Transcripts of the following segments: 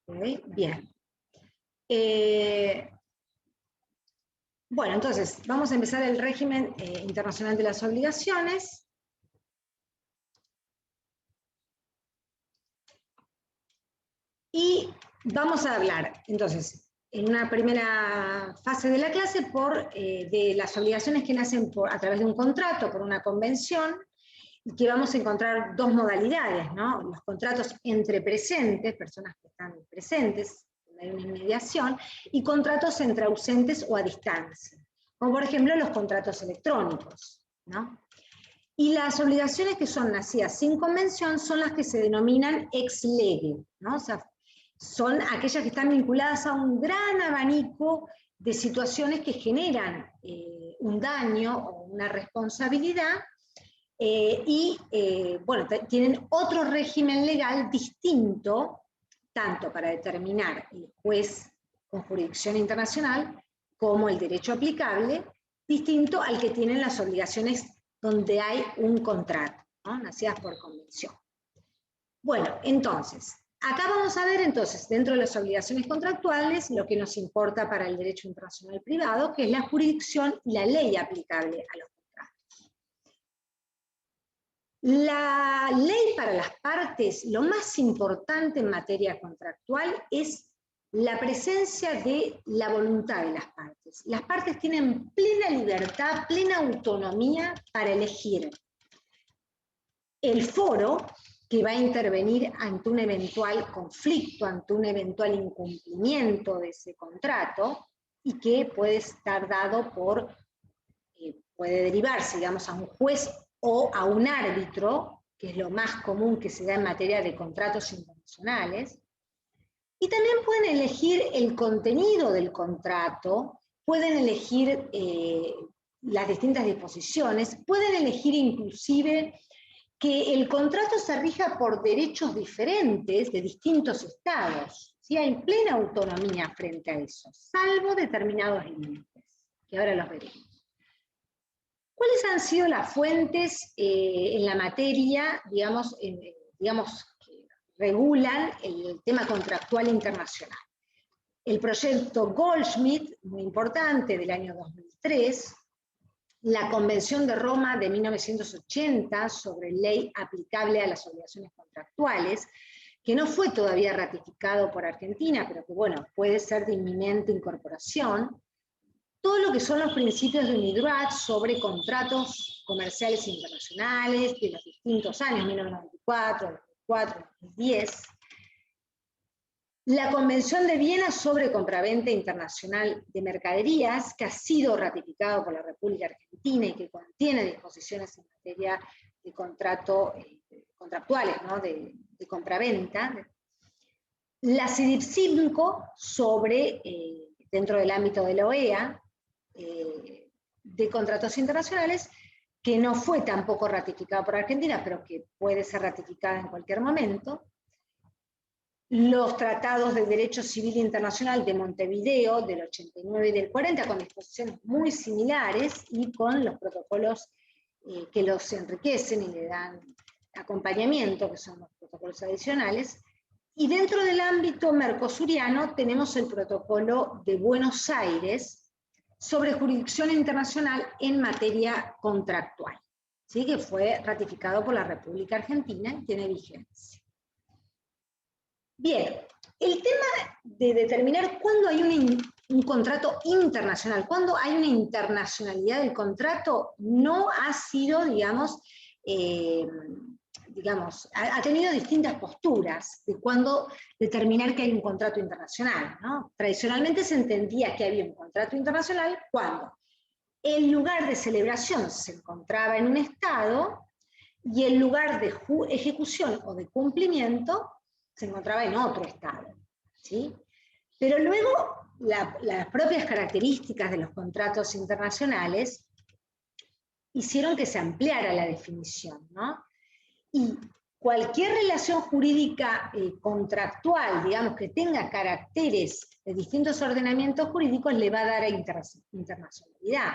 ¿Okay? Bien. Bueno, entonces, vamos a empezar el régimen internacional de las obligaciones. Y vamos a hablar, entonces, en una primera fase de la clase de las obligaciones que nacen a través de un contrato, por una convención, y que vamos a encontrar dos modalidades, ¿no? Los contratos entre presentes, personas que están presentes, donde hay una inmediación, y contratos entre ausentes o a distancia, como por ejemplo los contratos electrónicos, ¿no? Y las obligaciones que son nacidas sin convención son las que se denominan ex lege, ¿no? O sea, son aquellas que están vinculadas a un gran abanico de situaciones que generan un daño o una responsabilidad bueno, tienen otro régimen legal distinto, tanto para determinar el juez con jurisdicción internacional como el derecho aplicable, distinto al que tienen las obligaciones donde hay un contrato, ¿no? Nacidas por convención. Bueno, entonces, acá vamos a ver entonces, dentro de las obligaciones contractuales, lo que nos importa para el derecho internacional privado, que es la jurisdicción y la ley aplicable a los contratos. La ley para las partes, lo más importante en materia contractual es la presencia de la voluntad de las partes. Las partes tienen plena libertad, plena autonomía para elegir el foro que va a intervenir ante un eventual conflicto, ante un eventual incumplimiento de ese contrato, y que puede estar dado puede derivarse, digamos, a un juez o a un árbitro, que es lo más común que se da en materia de contratos internacionales. Y también pueden elegir el contenido del contrato, pueden elegir las distintas disposiciones, pueden elegir inclusive que el contrato se rija por derechos diferentes de distintos estados. ¿Sí? Hay plena autonomía frente a eso, salvo determinados límites, que ahora los veremos. ¿Cuáles han sido las fuentes en la materia, digamos, que regulan el tema contractual internacional? El proyecto Goldschmidt, muy importante, del año 2003, la Convención de Roma de 1980 sobre ley aplicable a las obligaciones contractuales, que no fue todavía ratificado por Argentina, pero que, bueno, puede ser de inminente incorporación. Todo lo que son los principios de UNIDROIT sobre contratos comerciales internacionales de los distintos años, 1994, 2004, 2010. La Convención de Viena sobre compraventa internacional de mercaderías, que ha sido ratificado por la República Argentina y que contiene disposiciones en materia de contractuales, ¿no? de compraventa. La CIDIP 5 sobre, dentro del ámbito de la OEA, de contratos internacionales, que no fue tampoco ratificado por Argentina, pero que puede ser ratificada en cualquier momento. Los tratados de derecho civil internacional de Montevideo del 89 y del 40, con disposiciones muy similares y con los protocolos que los enriquecen y le dan acompañamiento, que son los protocolos adicionales. Y dentro del ámbito mercosuriano tenemos el protocolo de Buenos Aires sobre jurisdicción internacional en materia contractual, ¿sí? Que fue ratificado por la República Argentina y tiene vigencia. Bien, el tema de determinar cuándo hay un contrato internacional, cuándo hay una internacionalidad del contrato, no ha sido, digamos, ha tenido distintas posturas de cuándo determinar que hay un contrato internacional, ¿no? Tradicionalmente se entendía que había un contrato internacional cuando el lugar de celebración se encontraba en un estado y el lugar de ejecución o de cumplimiento se encontraba en otro estado, ¿sí? Pero luego las propias características de los contratos internacionales hicieron que se ampliara la definición, ¿no? Y cualquier relación jurídica contractual, digamos, que tenga caracteres de distintos ordenamientos jurídicos, le va a dar a internacionalidad.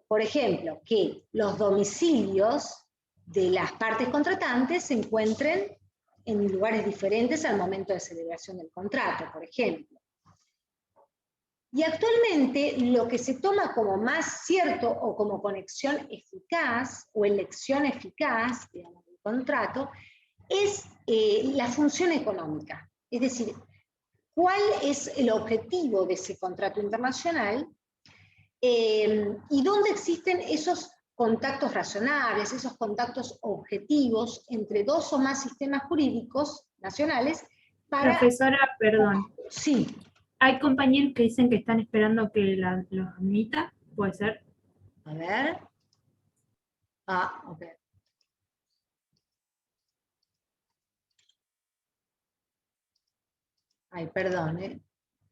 Por ejemplo, que los domicilios de las partes contratantes se encuentren en lugares diferentes al momento de celebración del contrato, por ejemplo. Y actualmente lo que se toma como más cierto o como conexión eficaz o elección eficaz, digamos, del contrato, es la función económica. Es decir, cuál es el objetivo de ese contrato internacional y dónde existen esos contactos razonables, esos contactos objetivos entre dos o más sistemas jurídicos nacionales para... Profesora, perdón. Sí. Hay compañeros que dicen que están esperando que los admita, ¿puede ser? A ver. Ah, ok. Ay, perdón, ¿eh?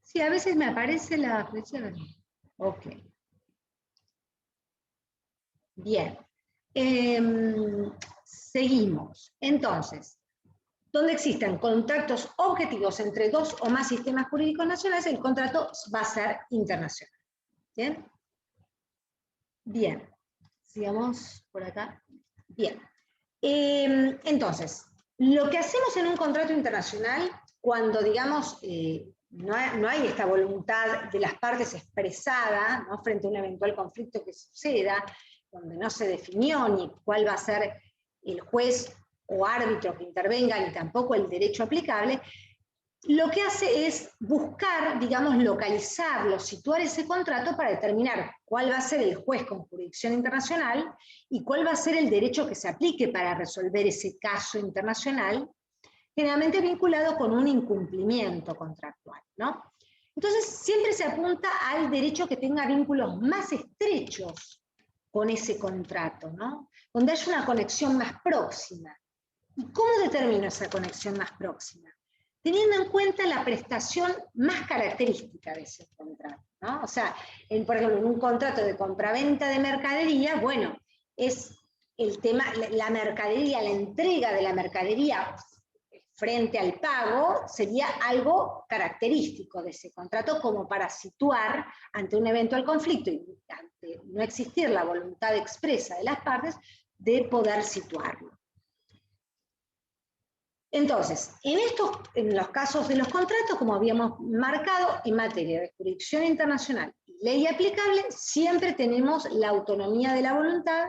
Sí, a veces me aparece la flecha. Ok. Bien. Seguimos. Entonces, donde existen contactos objetivos entre dos o más sistemas jurídicos nacionales, el contrato va a ser internacional. ¿Bien? Bien. Sigamos por acá. Bien. Entonces, lo que hacemos en un contrato internacional, cuando, digamos, no hay esta voluntad de las partes expresada, ¿no?, frente a un eventual conflicto que suceda, donde no se definió ni cuál va a ser el juez o árbitro que intervenga, ni tampoco el derecho aplicable, lo que hace es buscar, digamos, localizarlo, situar ese contrato para determinar cuál va a ser el juez con jurisdicción internacional y cuál va a ser el derecho que se aplique para resolver ese caso internacional, generalmente vinculado con un incumplimiento contractual, ¿no? Entonces, siempre se apunta al derecho que tenga vínculos más estrechos con ese contrato, ¿no? Donde haya una conexión más próxima. ¿Y cómo determino esa conexión más próxima? Teniendo en cuenta la prestación más característica de ese contrato, ¿no? O sea, por ejemplo, en un contrato de compraventa de mercadería, bueno, es el tema, la mercadería, la entrega de la mercadería frente al pago sería algo característico de ese contrato como para situar ante un eventual conflicto y ante no existir la voluntad expresa de las partes de poder situarlo. Entonces, en los casos de los contratos, como habíamos marcado, en materia de jurisdicción internacional y ley aplicable, siempre tenemos la autonomía de la voluntad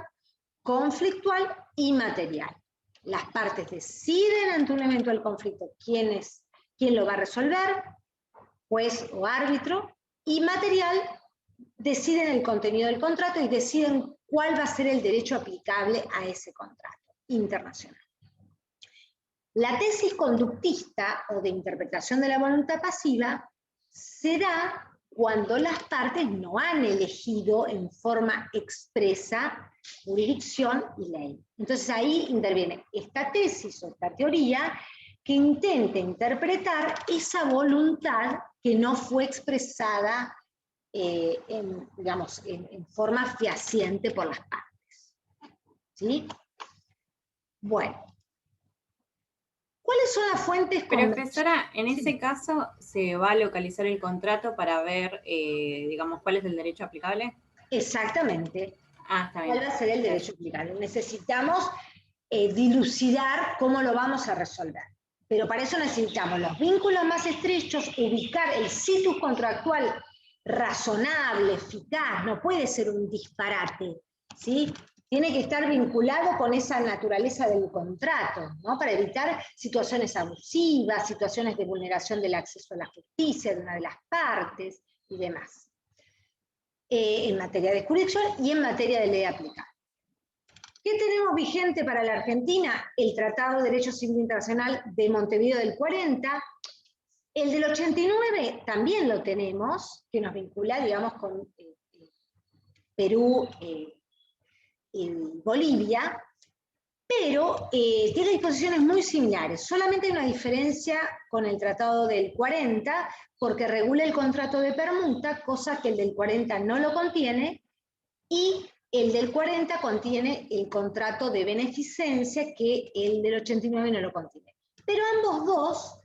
conflictual y material. Las partes deciden ante un eventual conflicto quién lo va a resolver, juez o árbitro, y material deciden el contenido del contrato y deciden cuál va a ser el derecho aplicable a ese contrato internacional. La tesis conductista o de interpretación de la voluntad pasiva se da cuando las partes no han elegido en forma expresa jurisdicción y ley. Entonces ahí interviene esta tesis o esta teoría que intenta interpretar esa voluntad que no fue expresada en forma fehaciente por las partes. ¿Sí? Bueno. ¿Cuáles son las fuentes? Profesora, en ese caso, ¿se va a localizar el contrato para ver, digamos, cuál es el derecho aplicable? Exactamente. Ah, está bien. ¿Cuál va a ser el derecho aplicable? Necesitamos dilucidar cómo lo vamos a resolver. Pero para eso necesitamos los vínculos más estrechos, ubicar el situs contractual razonable, eficaz, no puede ser un disparate, ¿sí? Tiene que estar vinculado con esa naturaleza del contrato, ¿no? Para evitar situaciones abusivas, situaciones de vulneración del acceso a la justicia de una de las partes y demás. En materia de jurisdicción y en materia de ley aplicable. ¿Qué tenemos vigente para la Argentina? El Tratado de Derecho Civil Internacional de Montevideo del 40, el del 89 también lo tenemos, que nos vincula, digamos, con Perú y Bolivia, pero tiene disposiciones muy similares. Solamente hay una diferencia con el Tratado del 40, porque regula el contrato de permuta, cosa que el del 40 no lo contiene, y el del 40 contiene el contrato de beneficencia, que el del 89 no lo contiene. Pero ambos dos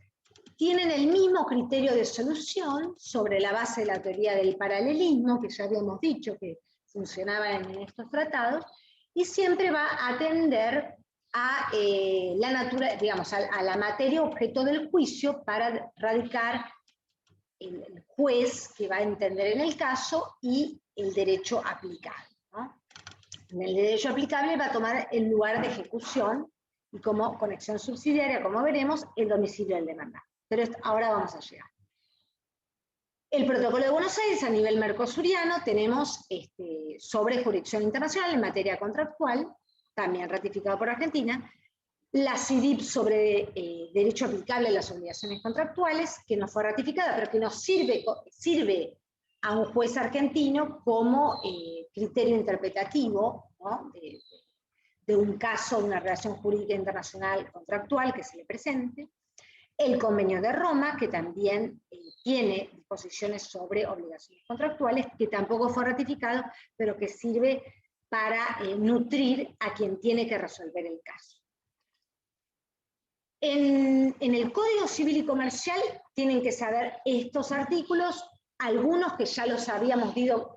tienen el mismo criterio de solución sobre la base de la teoría del paralelismo, que ya habíamos dicho que funcionaba en estos tratados, y siempre va a atender a a la materia objeto del juicio para radicar el juez que va a entender en el caso y el derecho aplicable, ¿no? En el derecho aplicable va a tomar el lugar de ejecución y como conexión subsidiaria, como veremos, el domicilio del demandante. Pero ahora vamos a llegar. El Protocolo de Buenos Aires a nivel mercosuriano tenemos sobre jurisdicción internacional en materia contractual, también ratificado por Argentina, la CIDIP sobre derecho aplicable a las obligaciones contractuales, que no fue ratificada, pero que nos sirve a un juez argentino como criterio interpretativo, ¿no? de un caso, de una relación jurídica internacional contractual que se le presente. El Convenio de Roma, que también tiene disposiciones sobre obligaciones contractuales, que tampoco fue ratificado, pero que sirve para nutrir a quien tiene que resolver el caso. En el Código Civil y Comercial tienen que saber estos artículos, algunos que ya los habíamos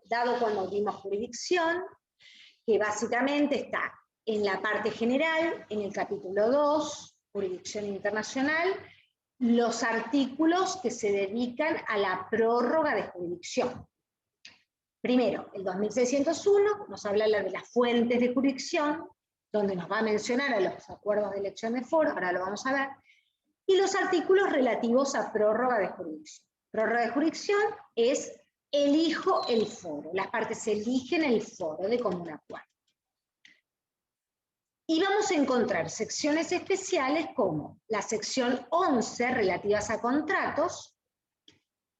dado cuando dimos jurisdicción, que básicamente está en la parte general, en el capítulo 2, jurisdicción internacional, los artículos que se dedican a la prórroga de jurisdicción. Primero, el 2601 nos habla de las fuentes de jurisdicción, donde nos va a mencionar a los acuerdos de elección de foro, ahora lo vamos a ver, y los artículos relativos a prórroga de jurisdicción. Prórroga de jurisdicción es elijo el foro, las partes eligen el foro de común acuerdo. Y vamos a encontrar secciones especiales como la sección 11, relativas a contratos,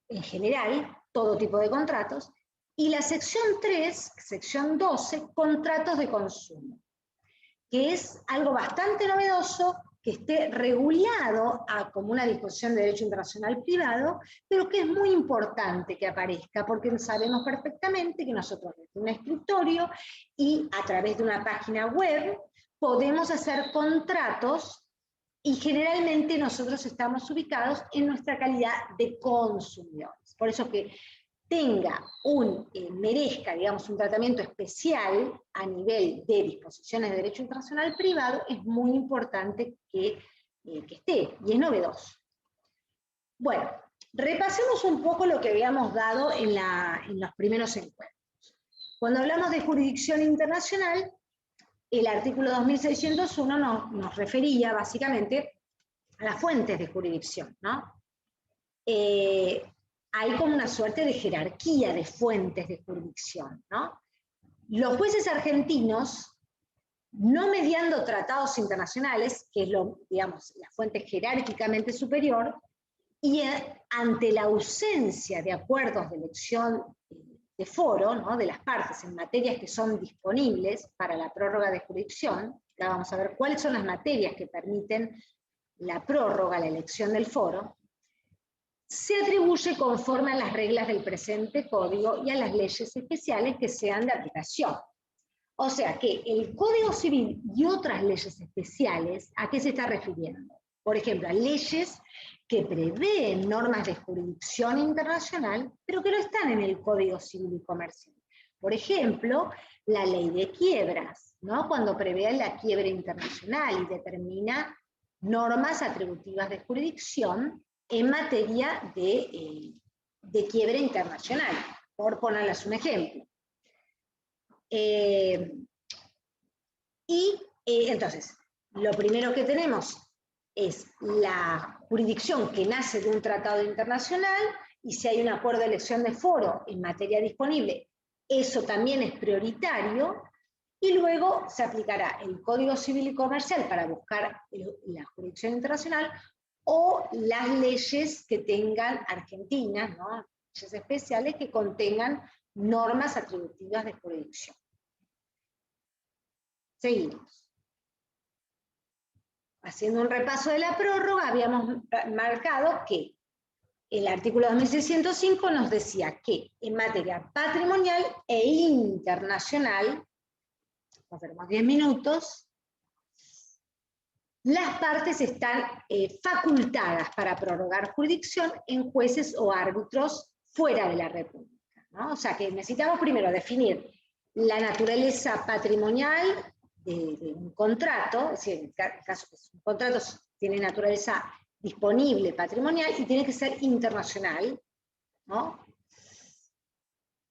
en general, todo tipo de contratos, y la sección 3, sección 12, contratos de consumo, que es algo bastante novedoso, que esté regulado como una disposición de derecho internacional privado, pero que es muy importante que aparezca, porque sabemos perfectamente que nosotros desde un escritorio y a través de una página web podemos hacer contratos y generalmente nosotros estamos ubicados en nuestra calidad de consumidores. Por eso que merezca, digamos, un tratamiento especial a nivel de disposiciones de derecho internacional privado, es muy importante que esté, y es novedoso. Bueno, repasemos un poco lo que habíamos dado en los primeros encuentros. Cuando hablamos de jurisdicción internacional, el artículo 2601 nos refería básicamente a las fuentes de jurisdicción, ¿no? Hay como una suerte de jerarquía de fuentes de jurisdicción, ¿no? Los jueces argentinos, no mediando tratados internacionales, que es digamos, la fuente jerárquicamente superior, y ante la ausencia de acuerdos de elección de foro, ¿no? de las partes en materias que son disponibles para la prórroga de jurisdicción, ya vamos a ver cuáles son las materias que permiten la prórroga, la elección del foro, se atribuye conforme a las reglas del presente código y a las leyes especiales que sean de aplicación. O sea que el Código Civil y otras leyes especiales, ¿a qué se está refiriendo? Por ejemplo, a leyes que prevén normas de jurisdicción internacional, pero que no están en el Código Civil y Comercial. Por ejemplo, la ley de quiebras, ¿no? Cuando prevé la quiebra internacional y determina normas atributivas de jurisdicción en materia de quiebra internacional, por ponerles un ejemplo. Entonces, lo primero que tenemos es la jurisdicción que nace de un tratado internacional, y si hay un acuerdo de elección de foro en materia disponible, eso también es prioritario, y luego se aplicará el Código Civil y Comercial para buscar la jurisdicción internacional, o las leyes que tengan argentinas, ¿no? Leyes especiales que contengan normas atributivas de jurisdicción. Seguimos. Haciendo un repaso de la prórroga, habíamos marcado que el artículo 2605 nos decía que en materia patrimonial e internacional, nos veremos 10 minutos, las partes están facultadas para prorrogar jurisdicción en jueces o árbitros fuera de la República, ¿no? O sea que necesitamos primero definir la naturaleza patrimonial de un contrato, es decir, en el caso que un contrato tiene naturaleza disponible patrimonial y tiene que ser internacional, ¿no?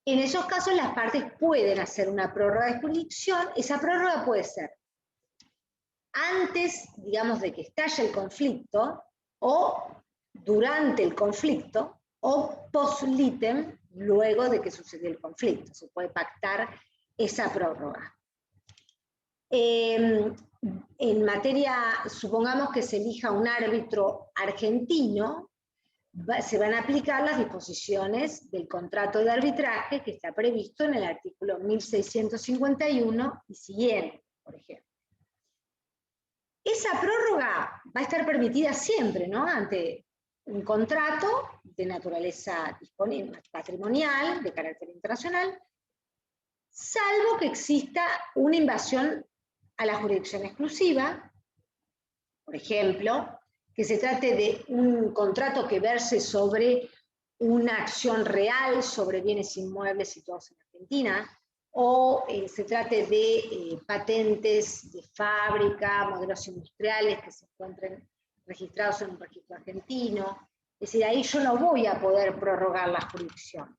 En esos casos las partes pueden hacer una prórroga de jurisdicción. Esa prórroga puede ser antes, digamos, de que estalle el conflicto, o durante el conflicto, o post litem, luego de que sucedió el conflicto. Se puede pactar esa prórroga. En materia, supongamos que se elija un árbitro argentino, se van a aplicar las disposiciones del contrato de arbitraje que está previsto en el artículo 1651 y siguiente, por ejemplo. Esa prórroga va a estar permitida siempre, ¿no? Ante un contrato de naturaleza patrimonial, de carácter internacional, salvo que exista una invasión a la jurisdicción exclusiva, por ejemplo, que se trate de un contrato que verse sobre una acción real sobre bienes inmuebles situados en Argentina, o se trate de patentes de fábrica, modelos industriales que se encuentren registrados en un registro argentino. Es decir, ahí yo no voy a poder prorrogar la jurisdicción.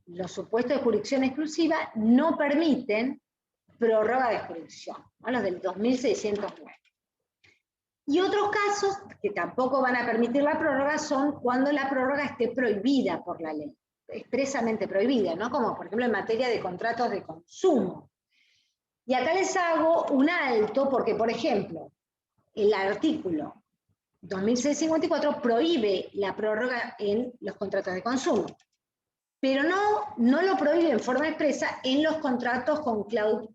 Los supuestos de jurisdicción exclusiva no permiten prórroga de jurisdicción, ¿no? Los del 2609. Y otros casos que tampoco van a permitir la prórroga son cuando la prórroga esté prohibida por la ley, expresamente prohibida, ¿no? Como por ejemplo en materia de contratos de consumo. Y acá les hago un alto porque, por ejemplo, el artículo 2654 prohíbe la prórroga en los contratos de consumo, pero no lo prohíbe en forma expresa en los contratos con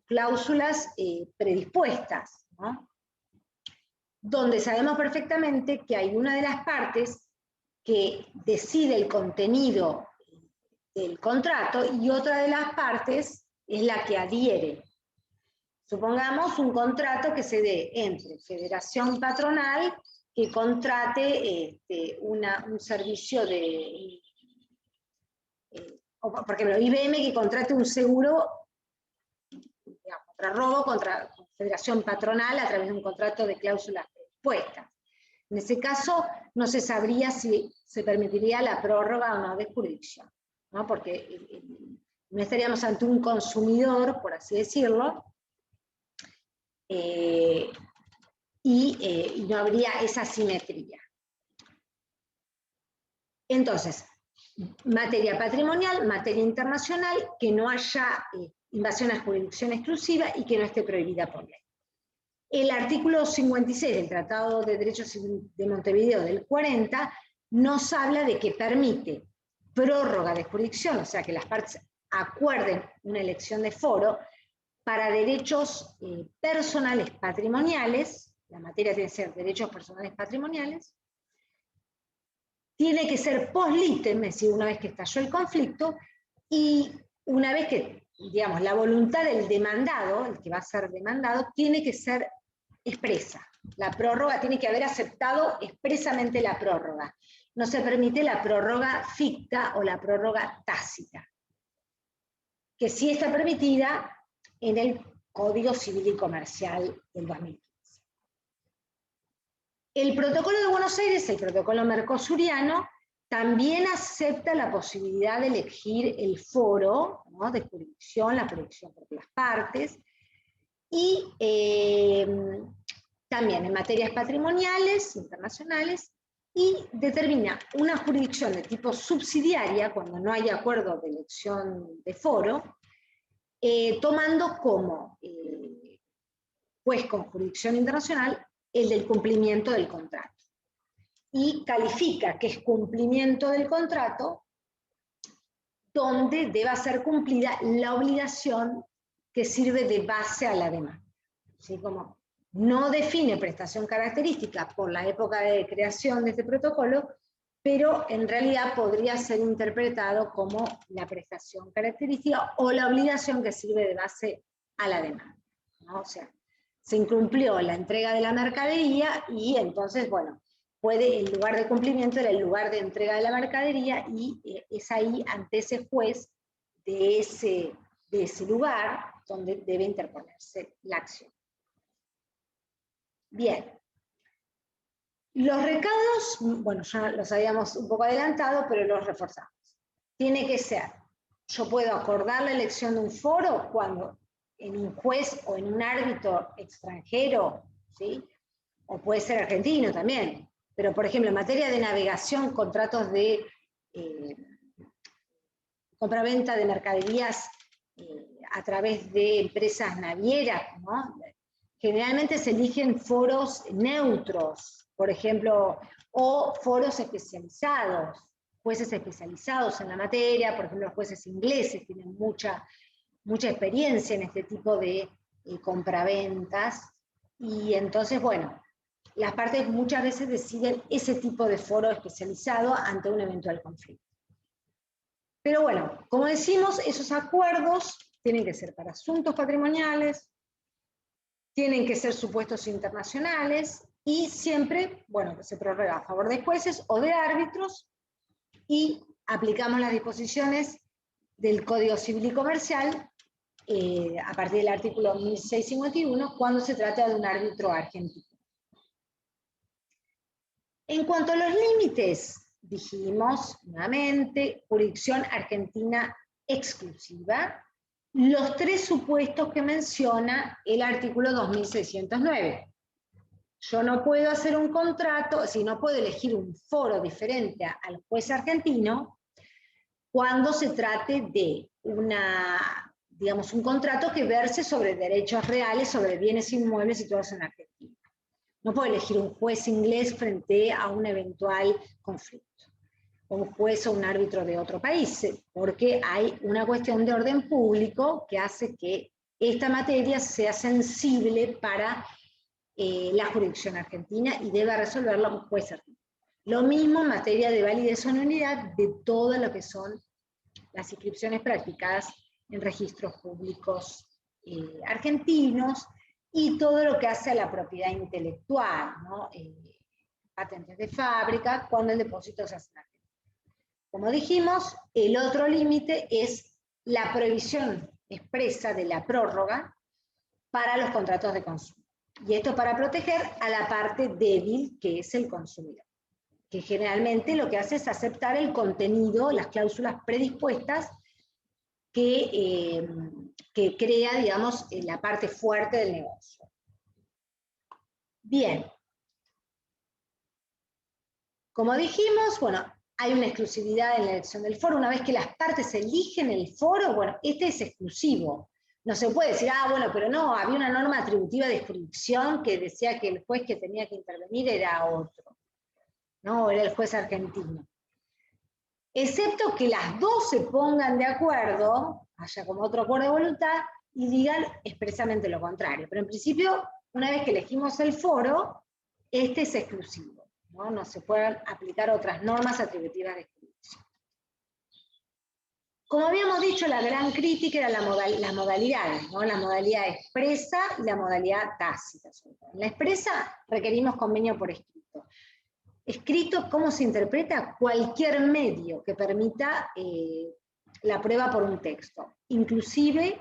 cláusulas predispuestas, ¿no? Donde sabemos perfectamente que hay una de las partes que decide el contenido del contrato y otra de las partes es la que adhiere. Supongamos un contrato que se dé entre Federación Patronal que contrate un servicio de... por ejemplo, IBM que contrate un seguro, digamos, contra robo, contra Federación Patronal a través de un contrato de cláusulas predispuestas. En ese caso, no se sabría si se permitiría la prórroga o no de jurisdicción, ¿no? Porque no estaríamos ante un consumidor, por así decirlo, y no habría esa simetría. Entonces, materia patrimonial, materia internacional, que no haya invasión a jurisdicción exclusiva y que no esté prohibida por ley. El artículo 56 del Tratado de Derechos Civiles de Montevideo del 40 nos habla de que permite prórroga de jurisdicción, o sea que las partes acuerden una elección de foro para derechos personales patrimoniales. La materia tiene que ser derechos personales patrimoniales, tiene que ser post-litem, es decir, una vez que estalló el conflicto, y una vez que, digamos, la voluntad del demandado, el que va a ser demandado, tiene que ser expresa. La prórroga tiene que haber aceptado expresamente la prórroga. No se permite la prórroga ficta o la prórroga tácita, que sí está permitida en el Código Civil y Comercial del 2015. El Protocolo de Buenos Aires, el Protocolo mercosuriano, también acepta la posibilidad de elegir el foro, ¿no?, de jurisdicción, la jurisdicción por las partes, y también en materias patrimoniales, internacionales, y determina una jurisdicción de tipo subsidiaria, cuando no hay acuerdo de elección de foro, tomando como juez con jurisdicción internacional el del cumplimiento del contrato. Y califica que es cumplimiento del contrato donde deba ser cumplida la obligación que sirve de base a la demanda. ¿Sí? Como no define prestación característica por la época de creación de este protocolo, pero en realidad podría ser interpretado como la prestación característica o la obligación que sirve de base a la demanda, ¿no? O sea, se incumplió la entrega de la mercadería y entonces, bueno, el lugar de cumplimiento era el lugar de entrega de la mercadería y es ahí, ante ese juez de ese lugar, donde debe interponerse la acción. Bien. Los recados, bueno, ya los habíamos un poco adelantado, pero los reforzamos. Tiene que ser, yo puedo acordar la elección de un foro cuando en un juez o en un árbitro extranjero, ¿sí? O puede ser argentino también, pero por ejemplo en materia de navegación, contratos de compraventa de mercaderías a través de empresas navieras, ¿no? Generalmente se eligen foros neutros, por ejemplo, o foros especializados, jueces especializados en la materia, por ejemplo, los jueces ingleses tienen mucha experiencia en este tipo de compraventas, y entonces, bueno, las partes muchas veces deciden ese tipo de foro especializado ante un eventual conflicto. Pero bueno, como decimos, esos acuerdos tienen que ser para asuntos patrimoniales, tienen que ser supuestos internacionales, y siempre, bueno, se prorroga a favor de jueces o de árbitros, y aplicamos las disposiciones del Código Civil y Comercial a partir del artículo 1651, cuando se trata de un árbitro argentino. En cuanto a los límites, dijimos nuevamente, jurisdicción argentina exclusiva, los tres supuestos que menciona el artículo 2609. Yo no puedo hacer un contrato, si no puedo elegir un foro diferente al juez argentino cuando se trate de digamos, un contrato que verse sobre derechos reales, sobre bienes inmuebles situados en Argentina. No puedo elegir un juez inglés frente a un eventual conflicto, o un juez o un árbitro de otro país, porque hay una cuestión de orden público que hace que esta materia sea sensible para la jurisdicción argentina y debe resolverla un juez argentino. Lo mismo en materia de validez o nulidad de todo lo que son las inscripciones practicadas en registros públicos argentinos, y todo lo que hace a la propiedad intelectual, ¿no? Patentes de fábrica, cuando el depósito se hace en Argentina. Como dijimos, el otro límite es la prohibición expresa de la prórroga para los contratos de consumo. Y esto para proteger a la parte débil, que es el consumidor, que generalmente lo que hace es aceptar el contenido, las cláusulas predispuestas que crea, digamos, la parte fuerte del negocio. Bien. Como dijimos, bueno, hay una exclusividad en la elección del foro. Una vez que las partes eligen el foro, bueno, este es exclusivo. No se puede decir, bueno, pero no, había una norma atributiva de jurisdicción que decía que el juez que tenía que intervenir era otro, ¿no? Era el juez argentino. Excepto que las dos se pongan de acuerdo, haya como otro acuerdo de voluntad, y digan expresamente lo contrario. Pero en principio, una vez que elegimos el foro, este es exclusivo, ¿no? No se pueden aplicar otras normas atributivas de jurisdicción. Como habíamos dicho, la gran crítica era las modalidades, ¿no? La modalidad expresa y la modalidad tácita. En la expresa requerimos convenio por escrito. Escrito, ¿cómo se interpreta? Cualquier medio que permita la prueba por un texto, inclusive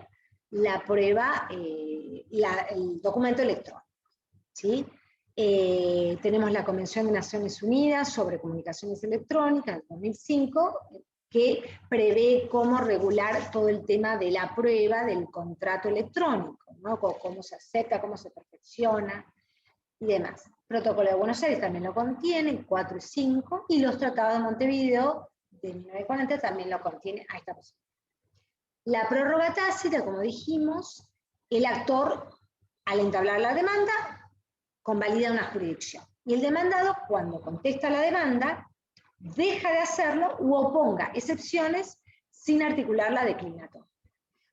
la prueba, el documento electrónico, ¿sí? Tenemos la Convención de Naciones Unidas sobre Comunicaciones Electrónicas del 2005, que prevé cómo regular todo el tema de la prueba del contrato electrónico, ¿no? Cómo se acepta, cómo se perfecciona y demás. Protocolo de Buenos Aires también lo contiene, 4 y 5, y los tratados de Montevideo de 1940 también lo contiene a esta posibilidad. La prórroga tácita, como dijimos, el actor, al entablar la demanda, convalida una jurisdicción. Y el demandado, cuando contesta la demanda, deja de hacerlo u oponga excepciones sin articular la declinatoria.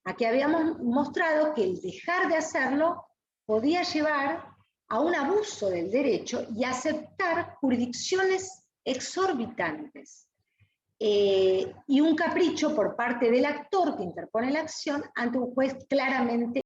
Aquí habíamos mostrado que el dejar de hacerlo podía llevar a un abuso del derecho y aceptar jurisdicciones exorbitantes y un capricho por parte del actor que interpone la acción ante un juez claramente